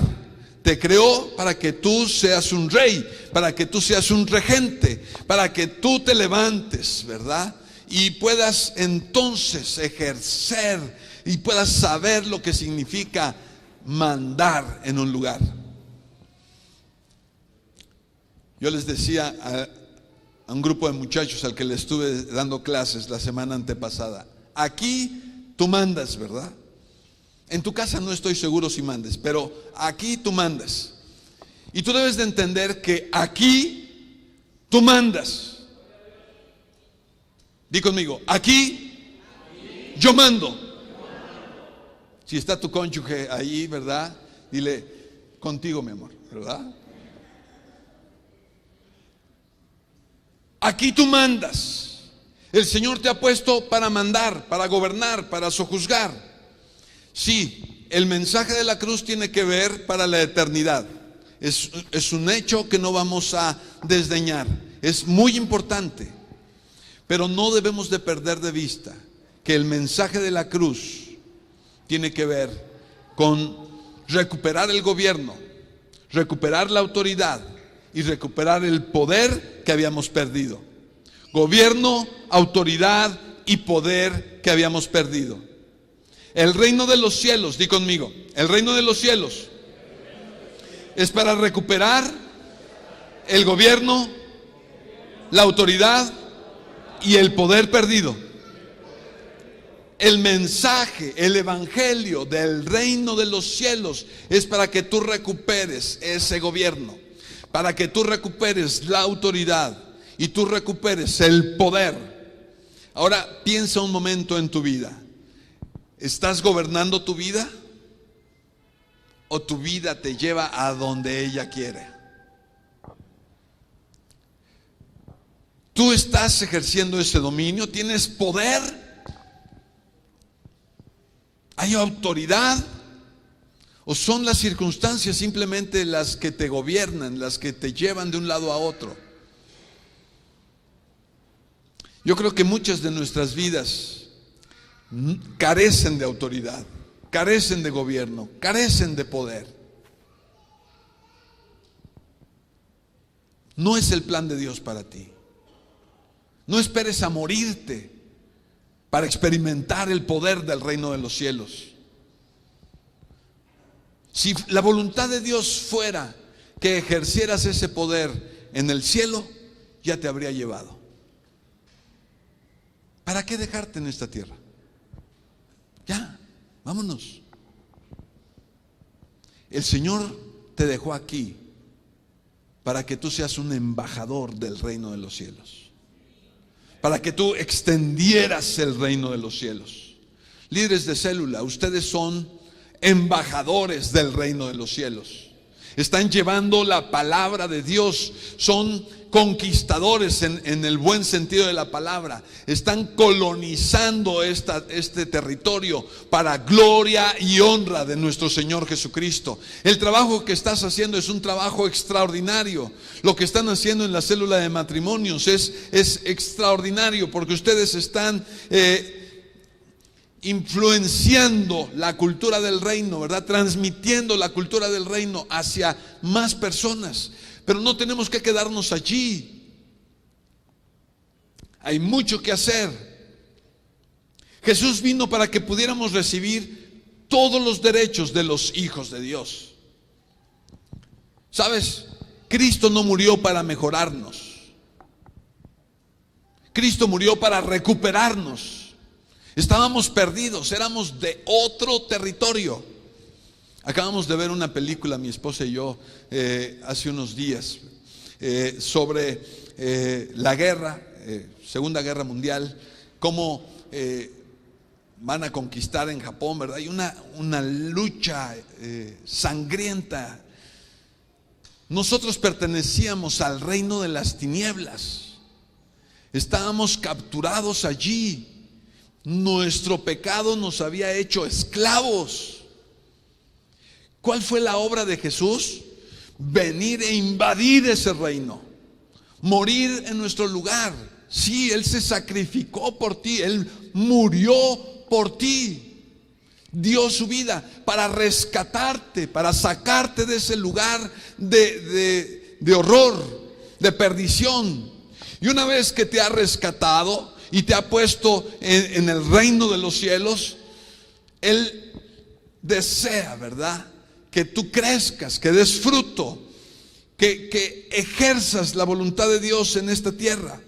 te creó para que tú seas un rey, para que tú seas un regente, para que tú te levantes, ¿verdad? Y puedas entonces ejercer y puedas saber lo que significa mandar en un lugar. Yo les decía a un grupo de muchachos al que le estuve dando clases la semana antepasada: aquí tú mandas, ¿verdad? En tu casa no estoy seguro si mandes, pero aquí tú mandas. Y tú debes de entender que aquí tú mandas. Di conmigo: aquí yo mando. Si está tu cónyuge ahí, ¿verdad? Dile: contigo, mi amor, ¿verdad? Aquí tú mandas. El Señor te ha puesto para mandar, para gobernar, para sojuzgar. Sí, el mensaje de la cruz tiene que ver para la eternidad. Es un hecho que no vamos a desdeñar. Es muy importante. Pero no debemos de perder de vista que el mensaje de la cruz tiene que ver con recuperar el gobierno, recuperar la autoridad y recuperar el poder que habíamos perdido. Gobierno, autoridad y poder que habíamos perdido. El reino de los cielos, di conmigo, el reino de los cielos es para recuperar el gobierno, la autoridad y el poder perdido. El mensaje, el evangelio del reino de los cielos es para que tú recuperes ese gobierno, para que tú recuperes la autoridad y tú recuperes el poder. Ahora piensa un momento en tu vida. ¿Estás gobernando tu vida? ¿O tu vida te lleva a donde ella quiere? ¿Tú estás ejerciendo ese dominio? ¿Tienes poder? ¿Hay autoridad? ¿O son las circunstancias simplemente las que te gobiernan, las que te llevan de un lado a otro? Yo creo que muchas de nuestras vidas carecen de autoridad, carecen de gobierno, carecen de poder. No es el plan de Dios para ti. No esperes a morirte para experimentar el poder del reino de los cielos. Si la voluntad de Dios fuera que ejercieras ese poder en el cielo, ya te habría llevado. ¿Para qué dejarte en esta tierra? Ya, vámonos. El Señor te dejó aquí para que tú seas un embajador del reino de los cielos, para que tú extendieras el reino de los cielos. Líderes de célula, ustedes son embajadores del reino de los cielos. Están llevando la palabra de Dios, son conquistadores en el buen sentido de la palabra. Están colonizando este territorio para gloria y honra de nuestro Señor Jesucristo. El trabajo que estás haciendo es un trabajo extraordinario. Lo que están haciendo en la célula de matrimonios es extraordinario, porque ustedes están influenciando la cultura del reino, ¿verdad? Transmitiendo la cultura del reino hacia más personas. Pero no tenemos que quedarnos allí. Hay mucho que hacer. Jesús vino para que pudiéramos recibir todos los derechos de los hijos de Dios. ¿Sabes? Cristo no murió para mejorarnos. Cristo murió para recuperarnos. Estábamos perdidos, éramos de otro territorio. Acabamos de ver una película, mi esposa y yo, hace unos días, sobre la guerra, Segunda Guerra Mundial, cómo van a conquistar en Japón, ¿verdad? Hay una lucha sangrienta. Nosotros pertenecíamos al reino de las tinieblas, estábamos capturados allí. Nuestro pecado nos había hecho esclavos. ¿Cuál fue la obra de Jesús? Venir e invadir ese reino, morir en nuestro lugar. Sí, Él se sacrificó por ti, Él murió por ti, dio su vida para rescatarte, para sacarte de ese lugar de horror, de perdición. Y una vez que te ha rescatado y te ha puesto en el reino de los cielos, Él desea, ¿verdad?, que tú crezcas, que des fruto, que ejerzas la voluntad de Dios en esta tierra.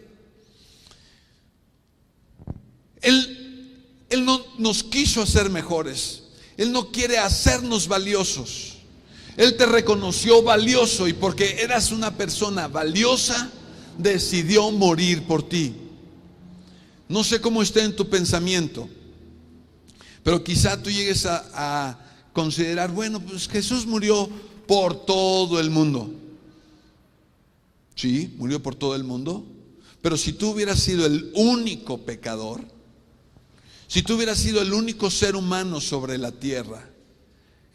Él no nos quiso hacer mejores. Él no quiere hacernos valiosos. Él te reconoció valioso, y porque eras una persona valiosa, decidió morir por ti. No sé cómo esté en tu pensamiento, pero quizá tú llegues a considerar, bueno, pues Jesús murió por todo el mundo. Sí, murió por todo el mundo. Pero si tú hubieras sido el único pecador, si tú hubieras sido el único ser humano sobre la tierra,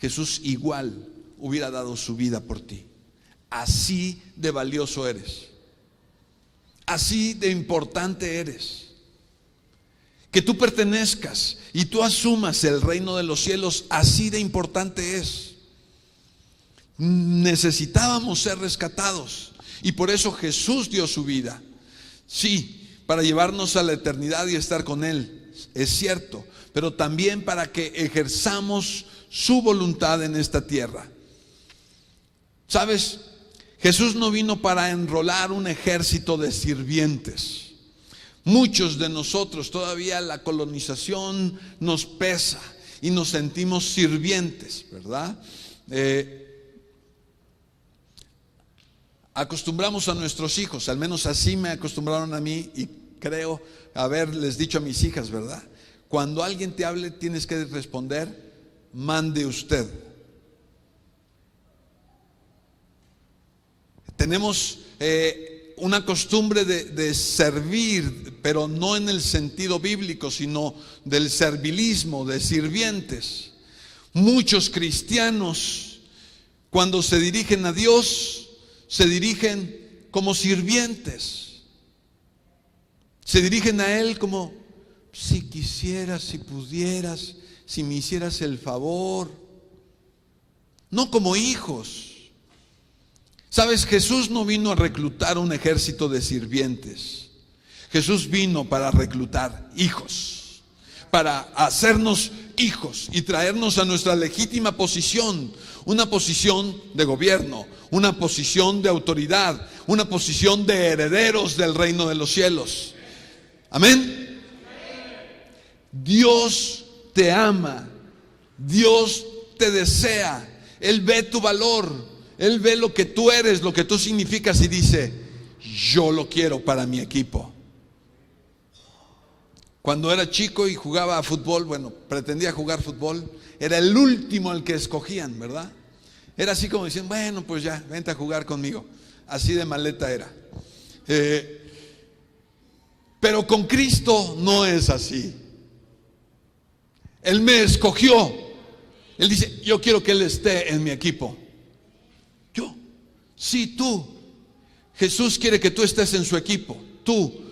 Jesús igual hubiera dado su vida por ti. Así de valioso eres, así de importante eres. Que tú pertenezcas y tú asumas el reino de los cielos, así de importante es. Necesitábamos ser rescatados, y por eso Jesús dio su vida. Sí, para llevarnos a la eternidad y estar con Él, es cierto, pero también para que ejerzamos su voluntad en esta tierra. ¿Sabes? Jesús no vino para enrolar un ejército de sirvientes. Muchos de nosotros todavía la colonización nos pesa y nos sentimos sirvientes, ¿verdad? Acostumbramos a nuestros hijos, al menos así me acostumbraron a mí, y creo haberles dicho a mis hijas, ¿verdad? Cuando alguien te hable, tienes que responder: mande usted. Tenemos una costumbre de servir, pero no en el sentido bíblico, sino del servilismo, de sirvientes. Muchos cristianos, cuando se dirigen a Dios, se dirigen como sirvientes. Se dirigen a Él como: si quisieras, si pudieras, si me hicieras el favor. No como hijos. ¿Sabes? Jesús no vino a reclutar un ejército de sirvientes. Jesús vino para reclutar hijos, para hacernos hijos y traernos a nuestra legítima posición, una posición de gobierno, una posición de autoridad, una posición de herederos del reino de los cielos. Amén. Dios te ama, Dios te desea, Él ve tu valor, Él ve lo que tú eres, lo que tú significas y dice: yo lo quiero para mi equipo. Cuando era chico y jugaba a fútbol, bueno, pretendía jugar fútbol, era el último al que escogían, ¿verdad? Era así como diciendo: bueno, pues ya, vente a jugar conmigo. Así de maleta era. Pero con Cristo no es así. Él me escogió. Él dice: yo quiero que Él esté en mi equipo. Yo, sí, tú. Jesús quiere que tú estés en su equipo. Tú.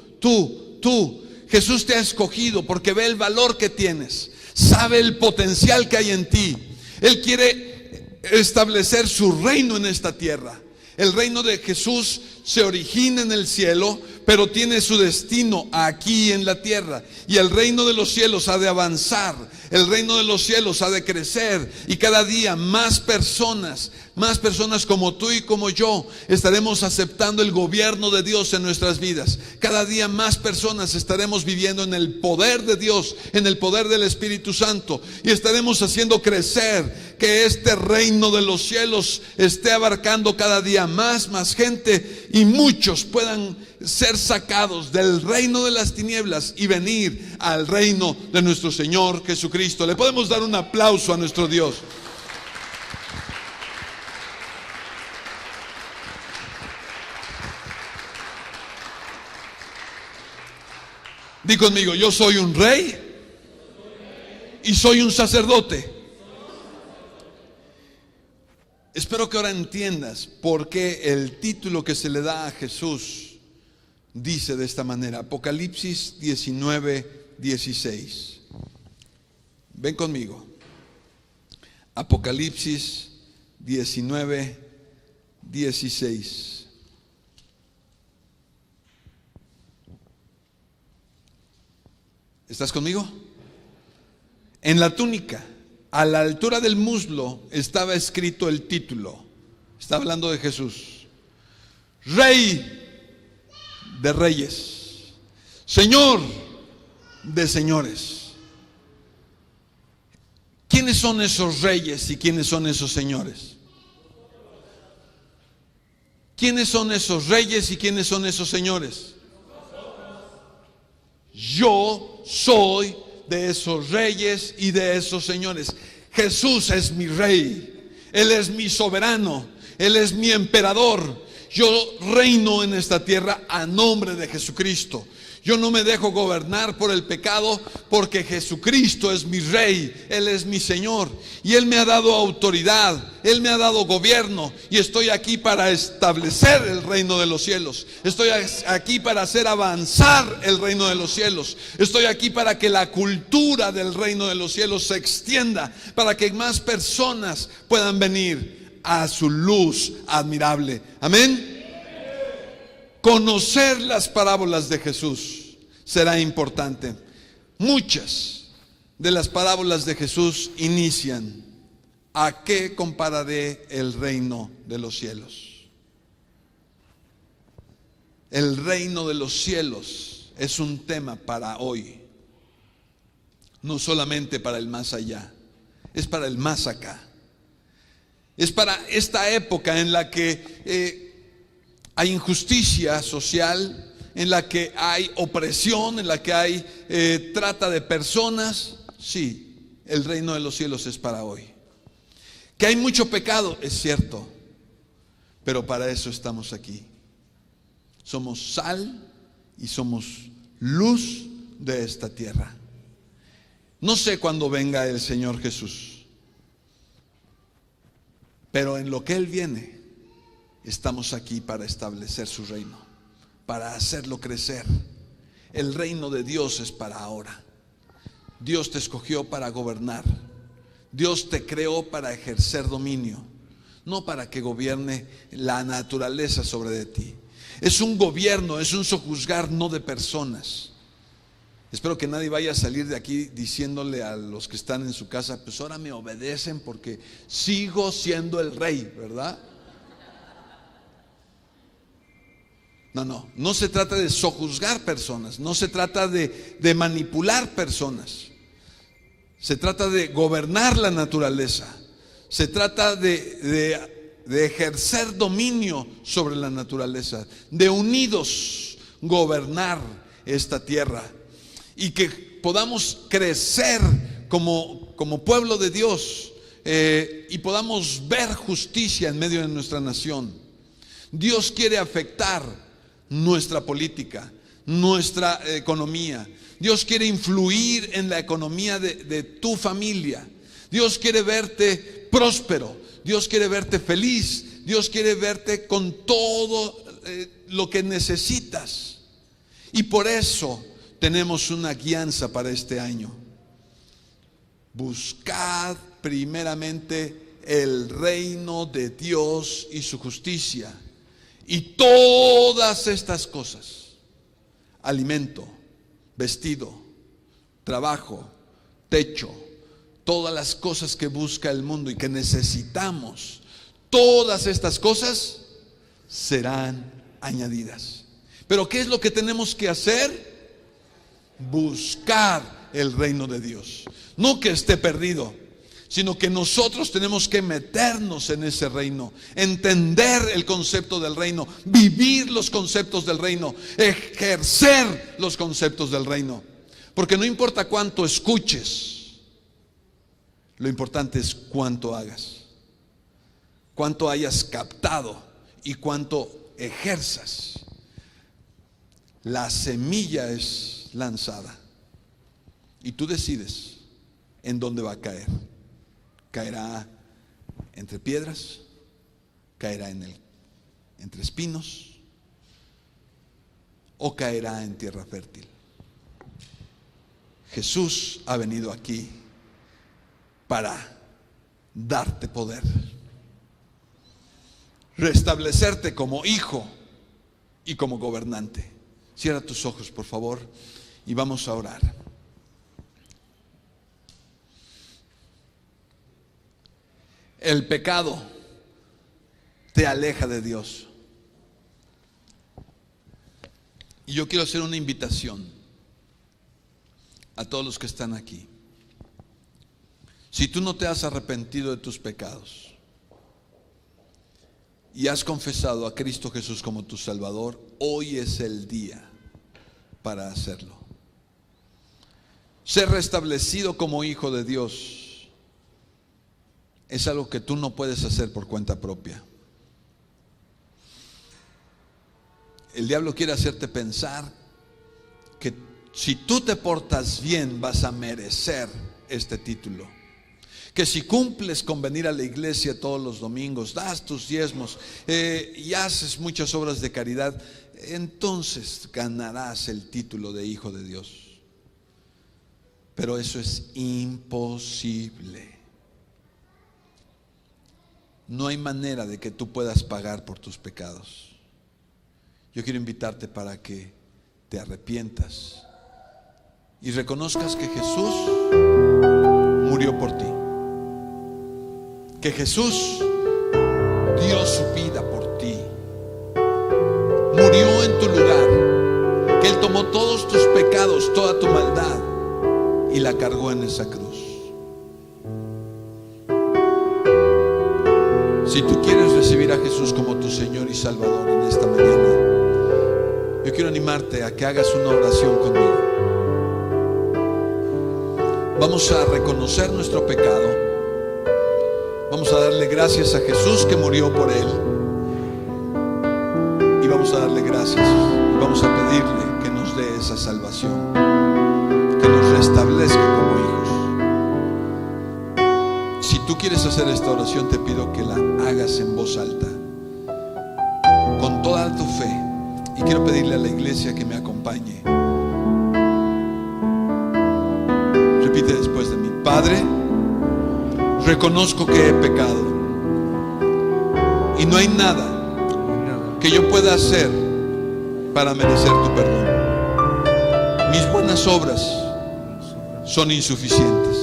Jesús te ha escogido porque ve el valor que tienes, sabe el potencial que hay en ti. Él quiere establecer su reino en esta tierra. El reino de Jesús se origina en el cielo, pero tiene su destino aquí en la tierra. Y el reino de los cielos ha de avanzar, el reino de los cielos ha de crecer, y cada día más personas como tú y como yo estaremos aceptando el gobierno de Dios en nuestras vidas. Cada día más personas estaremos viviendo en el poder de Dios, en el poder del Espíritu Santo, y estaremos haciendo crecer que este reino de los cielos esté abarcando cada día más gente, y muchos puedan ser sacados del reino de las tinieblas y venir al reino de nuestro Señor Jesucristo. Le podemos dar un aplauso a nuestro Dios. Di conmigo: yo soy un rey y soy un sacerdote. Espero que ahora entiendas por qué el título que se le da a Jesús dice de esta manera. Apocalipsis 19:16. Ven conmigo. Apocalipsis 19:16. ¿Estás conmigo? En la túnica, a la altura del muslo, estaba escrito el título. Está hablando de Jesús: Rey de reyes, Señor de señores. ¿Quiénes son esos reyes y quiénes son esos señores? ¿Quiénes son esos reyes y quiénes son esos señores? Yo soy de esos reyes y de esos señores. Jesús es mi rey, Él es mi soberano, Él es mi emperador. Yo reino en esta tierra a nombre de Jesucristo. Yo no me dejo gobernar por el pecado, porque Jesucristo es mi rey, Él es mi Señor, y Él me ha dado autoridad, Él me ha dado gobierno, y estoy aquí para establecer el reino de los cielos. Estoy aquí para hacer avanzar el reino de los cielos. Estoy aquí para que la cultura del reino de los cielos se extienda, para que más personas puedan venir a su luz admirable. Amén. Conocer las parábolas de Jesús será importante. Muchas de las parábolas de Jesús inician: ¿a qué compararé el reino de los cielos? El reino de los cielos es un tema para hoy, no solamente para el más allá, es para el más acá. Es para esta época en la que hay injusticia social, en la que hay opresión, en la que hay trata de personas. Sí, el reino de los cielos es para hoy. Que hay mucho pecado, es cierto, pero para eso estamos aquí. Somos sal y somos luz de esta tierra. No sé cuándo venga el Señor Jesús, pero en lo que Él viene, estamos aquí para establecer su reino, para hacerlo crecer. El reino de Dios es para ahora. Dios te escogió para gobernar. Dios te creó para ejercer dominio, no para que gobierne la naturaleza sobre de ti. Es un gobierno, es un sojuzgar, no de personas. Espero que nadie vaya a salir de aquí diciéndole a los que están en su casa: pues ahora me obedecen porque sigo siendo el rey, ¿verdad? No se trata de sojuzgar personas, no se trata de manipular personas. Se trata de gobernar la naturaleza. Se trata de ejercer dominio sobre la naturaleza, de unidos gobernar esta tierra y que podamos crecer como pueblo de Dios y podamos ver justicia en medio de nuestra nación. Dios quiere afectar nuestra política, nuestra economía. Dios quiere influir en la economía de tu familia. Dios quiere verte próspero. Dios quiere verte feliz. Dios quiere verte con todo lo que necesitas. Y por eso tenemos una guianza para este año. Buscad primeramente el reino de Dios y su justicia. Y todas estas cosas, alimento, vestido, trabajo, techo, todas las cosas que busca el mundo y que necesitamos, todas estas cosas serán añadidas. Pero ¿qué es lo que tenemos que hacer? Buscar el reino de Dios. No que esté perdido, sino que nosotros tenemos que meternos en ese reino, entender el concepto del reino, vivir los conceptos del reino, ejercer los conceptos del reino. Porque no importa cuánto escuches, lo importante es cuánto hagas, cuánto hayas captado y cuánto ejerzas. La semilla es lanzada y tú decides en dónde va a caer. Caerá entre piedras, caerá entre espinos, o caerá en tierra fértil. Jesús ha venido aquí para darte poder, restablecerte como hijo y como gobernante. Cierra tus ojos, por favor, y vamos a orar. El pecado te aleja de Dios. Y yo quiero hacer una invitación a todos los que están aquí. Si tú no te has arrepentido de tus pecados y has confesado a Cristo Jesús como tu Salvador, hoy es el día para hacerlo. Ser restablecido como hijo de Dios es algo que tú no puedes hacer por cuenta propia. El diablo quiere hacerte pensar que si tú te portas bien vas a merecer este título. Que si cumples con venir a la iglesia todos los domingos, das tus diezmos y haces muchas obras de caridad, entonces ganarás el título de hijo de Dios. Pero eso es imposible. No hay manera de que tú puedas pagar por tus pecados. Yo quiero invitarte para que te arrepientas y reconozcas que Jesús murió por ti, que Jesús dio su vida por ti, murió en tu lugar, que Él tomó todos tus pecados, toda tu maldad y la cargó en esa cruz. Si tú quieres recibir a Jesús como tu Señor y Salvador en esta mañana, yo quiero animarte a que hagas una oración conmigo. Vamos a reconocer nuestro pecado. Vamos a darle gracias a Jesús que murió por él. Y vamos a darle gracias. Y vamos a pedirle que nos dé esa salvación, que nos restablezca como hijos. Si tú quieres hacer esta oración, te pido que la hagas en voz alta, con toda tu fe. Y quiero pedirle a la iglesia que me acompañe. Repite después de mí: Padre, reconozco que he pecado y no hay nada que yo pueda hacer para merecer tu perdón. Mis buenas obras son insuficientes.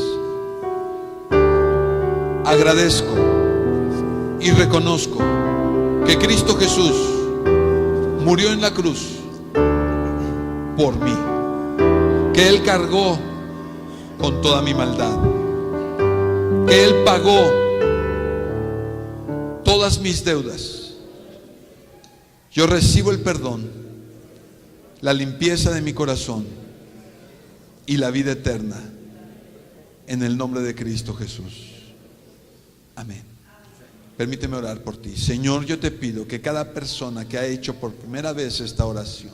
Agradezco y reconozco que Cristo Jesús murió en la cruz por mí, que Él cargó con toda mi maldad, que Él pagó todas mis deudas. Yo recibo el perdón, la limpieza de mi corazón y la vida eterna en el nombre de Cristo Jesús. Amén. Permíteme orar por ti. Señor, yo te pido que cada persona que ha hecho por primera vez esta oración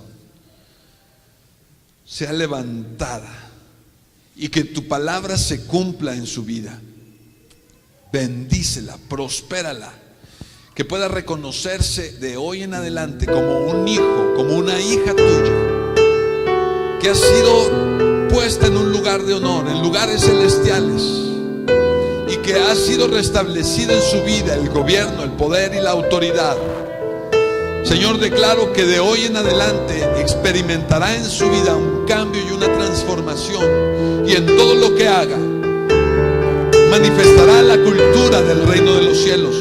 sea levantada y que tu palabra se cumpla en su vida. Bendícela, prospérala, que pueda reconocerse de hoy en adelante como un hijo, como una hija tuya, que ha sido puesta en un lugar de honor, en lugares celestiales, y que ha sido restablecido en su vida el gobierno, el poder y la autoridad. Señor, declaro que de hoy en adelante experimentará en su vida un cambio y una transformación, y en todo lo que haga manifestará la cultura del reino de los cielos,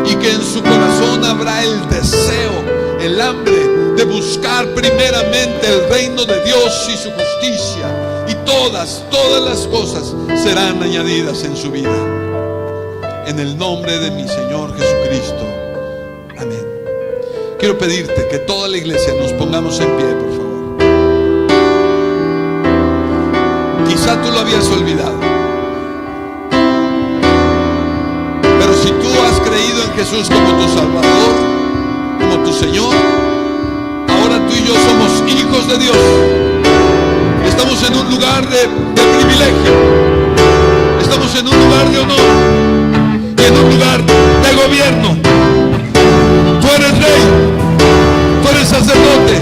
y que en su corazón habrá el deseo, el hambre de buscar primeramente el reino de Dios y su justicia, y todas las cosas serán añadidas en su vida. En el nombre de mi Señor Jesucristo. Amén. Quiero pedirte que toda la iglesia nos pongamos en pie, por favor. Quizá tú lo habías olvidado, pero si tú has creído en Jesús como tu Salvador, como tu Señor, ahora tú y yo somos hijos de Dios. Estamos en un lugar de privilegio, estamos en un lugar de honor y en un lugar de gobierno. Tú eres rey, tú eres sacerdote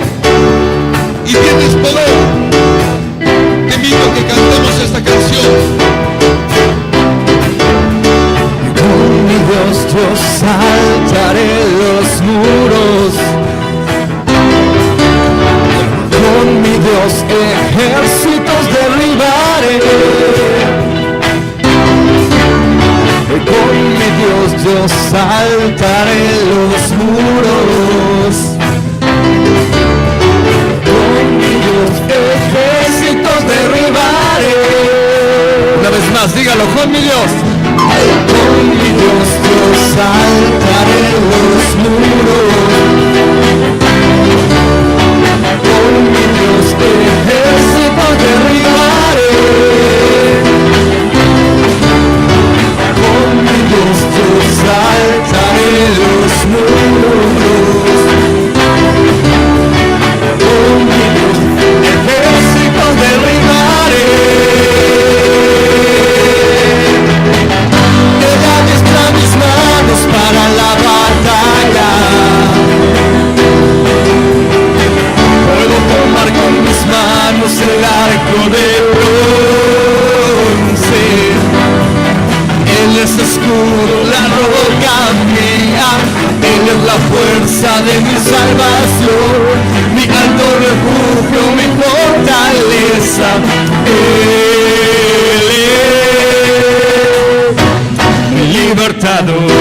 y tienes poder. Te invito a que cantemos esta canción. Con mi Dios yo saltaré los muros, con mi Dios ejércitos derribaré, con mi Dios yo saltaré los muros, con mi Dios ejércitos derribaré. Una vez más, dígalo, con mi Dios. Con mi Dios yo saltaré los muros, con mi Dios ejércitos derribaré, con mi Dios yo saltaré los muros, con mi Dios ejércitos derribaré. Él adiestra mis manos para la batalla, puedo tomar con mis manos el arco de bronce. Él es escudo, la roca mía, Él es la fuerza de mi salvación, mi alto refugio, mi fortaleza. Él es mi libertador.